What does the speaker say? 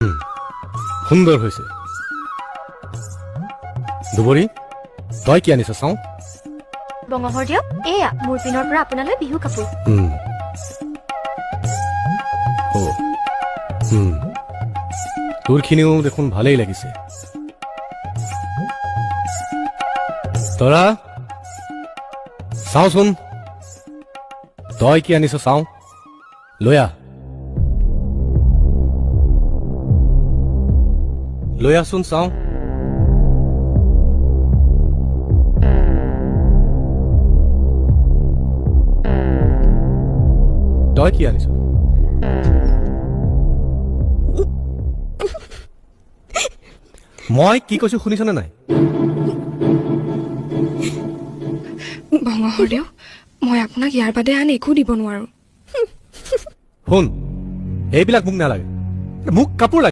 সুন্দৰ হৈছে দুবৰী তই কি আনিছ চাওঁ বঙহৰ দিয়ক এয়া মোৰ পিনৰ পৰা আপোনালৈ বিহু কাপোৰ তোৰখিনিও দেখোন ভালেই লাগিছে তৰা চাওঁচোন তই কি আনিছ চাওঁ লৈ আহচোন চাওঁ তই কি আনিছ মই কি কৈছো শুনিছনে নাই বঙহৰদেউ মই আপোনাক ইয়াৰ বাদে আন একো দিব নোৱাৰো শুন এইবিলাক মোক নালাগে মোক কাপোৰ লাগে